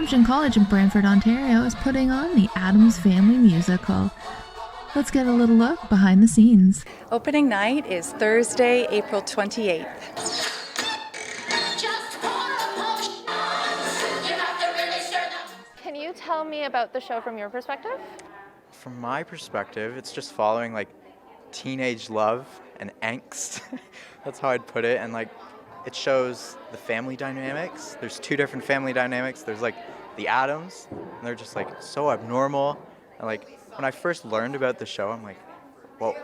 Assumption College in Brantford, Ontario is putting on the Addams Family musical. Let's get a little look behind the scenes. Opening night is Thursday, April 28th. Can you tell me about the show from your perspective? From my perspective, it's just following like teenage love and angst. That's how I'd put it. And like it shows the family dynamics. There's two different family dynamics. There's like the Addams, and they're just like so abnormal. And like when I first learned about the show, I'm like, well,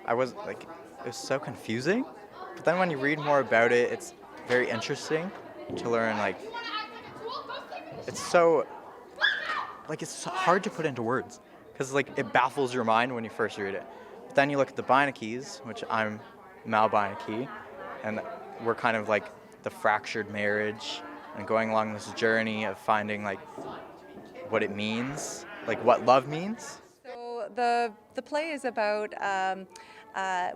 I was like, it was so confusing. But then when you read more about it, it's very interesting to learn. Like it's so like it's hard to put into words because like it baffles your mind when you first read it. But then you look at the Beinecke's, which I'm Mal Beinecke, and we're kind of like the fractured marriage and going along this journey of finding like what it means, like what love means. So the play is about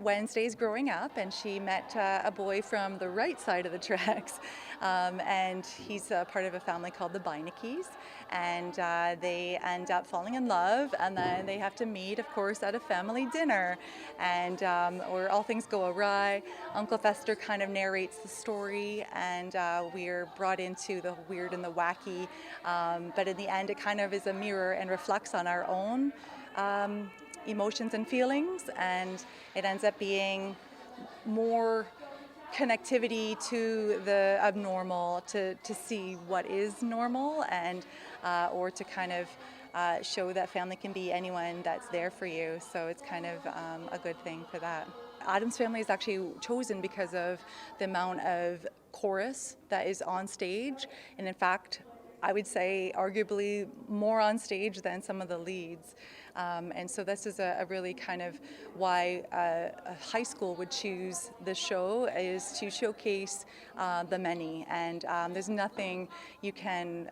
Wednesday's growing up, and she met a boy from the right side of the tracks, and he's part of a family called the Beinecke's, and they end up falling in love, and then they have to meet, of course, at a family dinner, and where all things go awry. Uncle Fester kind of narrates the story, and we're brought into the weird and the wacky, but in the end it kind of is a mirror and reflects on our own emotions and feelings, and it ends up being more connectivity to the abnormal, to see what is normal, and or to kind of show that family can be anyone that's there for you. So it's kind of a good thing for that. Addams Family is actually chosen because of the amount of chorus that is on stage, and in fact I would say arguably more on stage than some of the leads. And so this is a really kind of why a high school would choose the show, is to showcase the many. And there's nothing you can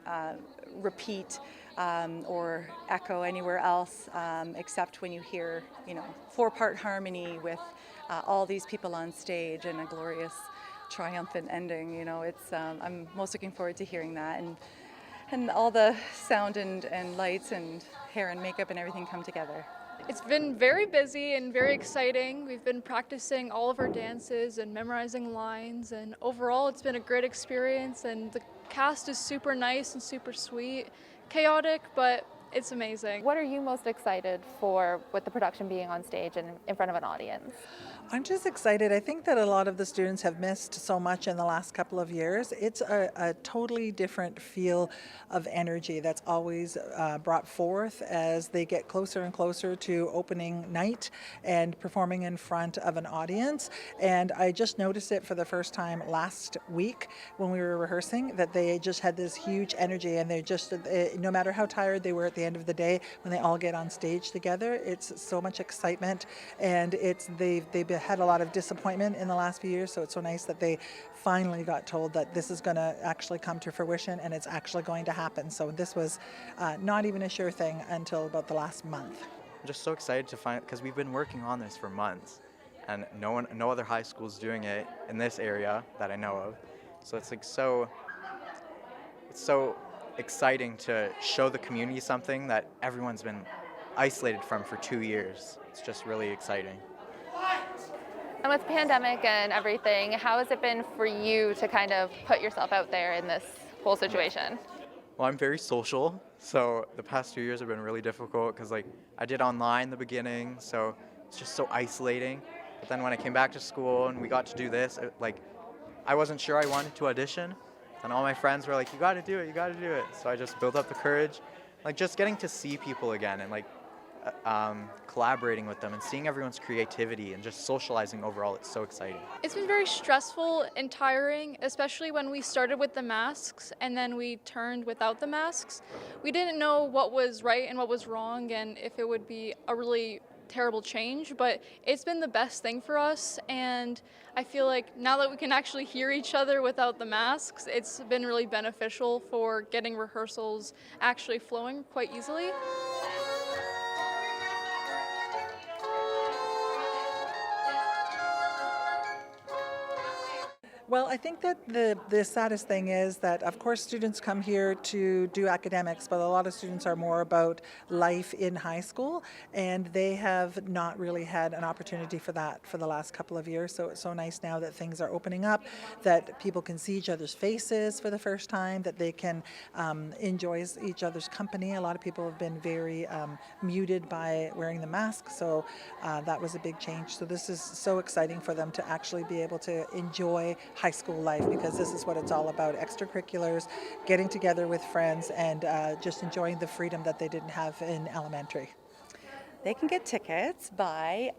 repeat or echo anywhere else except when you hear, four-part harmony with all these people on stage and a glorious triumphant ending. It's I'm most looking forward to hearing that, and all the sound and lights and hair and makeup and everything come together. It's been very busy and very exciting. We've been practicing all of our dances and memorizing lines, and overall it's been a great experience, and the cast is super nice and super sweet, chaotic, but it's amazing. What are you most excited for with the production being on stage and in front of an audience? I'm just excited. I think that a lot of the students have missed so much in the last couple of years. It's a totally different feel of energy that's always brought forth as they get closer and closer to opening night and performing in front of an audience. And I just noticed it for the first time last week when we were rehearsing, that they just had this huge energy, and they just, no matter how tired they were at the end of the day, when they all get on stage together, it's so much excitement, and they've had a lot of disappointment in the last few years, so it's so nice that they finally got told that this is going to actually come to fruition and it's actually going to happen. So this was not even a sure thing until about the last month. I'm just so excited to find, because we've been working on this for months, and no other high school is doing it in this area that I know of. So it's like so exciting to show the community something that everyone's been isolated from for 2 years. It's just really exciting. And with pandemic and everything, how has it been for you to kind of put yourself out there in this whole situation? Well, I'm very social, so the past 2 years have been really difficult because like I did online in the beginning, so it's just so isolating. But then when I came back to school and we got to do this, I wasn't sure I wanted to audition, and all my friends were like, you got to do it, you got to do it. So I just built up the courage, like just getting to see people again and like collaborating with them and seeing everyone's creativity and just socializing overall. It's so exciting. It's been very stressful and tiring, especially when we started with the masks and then we turned without the masks. We didn't know what was right and what was wrong and if it would be a really terrible change, but it's been the best thing for us, and I feel like now that we can actually hear each other without the masks, it's been really beneficial for getting rehearsals actually flowing quite easily. Well, I think that the saddest thing is that, of course, students come here to do academics, but a lot of students are more about life in high school, and they have not really had an opportunity for that for the last couple of years. So it's so nice now that things are opening up, that people can see each other's faces for the first time, that they can enjoy each other's company. A lot of people have been very muted by wearing the mask, so that was a big change. So this is so exciting for them to actually be able to enjoy high school life, because this is what it's all about: extracurriculars, getting together with friends, and just enjoying the freedom that they didn't have in elementary. They can get tickets by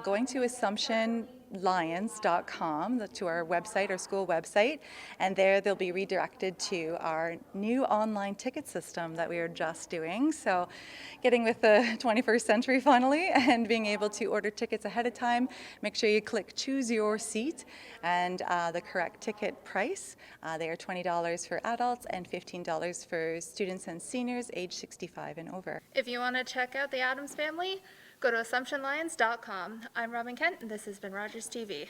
going to AssumptionLions.com, to our website, our school website, and there they'll be redirected to our new online ticket system that we are just doing. So getting with the 21st century finally, and being able to order tickets ahead of time. Make sure you click choose your seat and the correct ticket price. They are $20 for adults and $15 for students and seniors age 65 and over. If you want to check out the Addams Family, go to AssumptionLions.com. I'm Robin Kent, and this has been Rogers TV.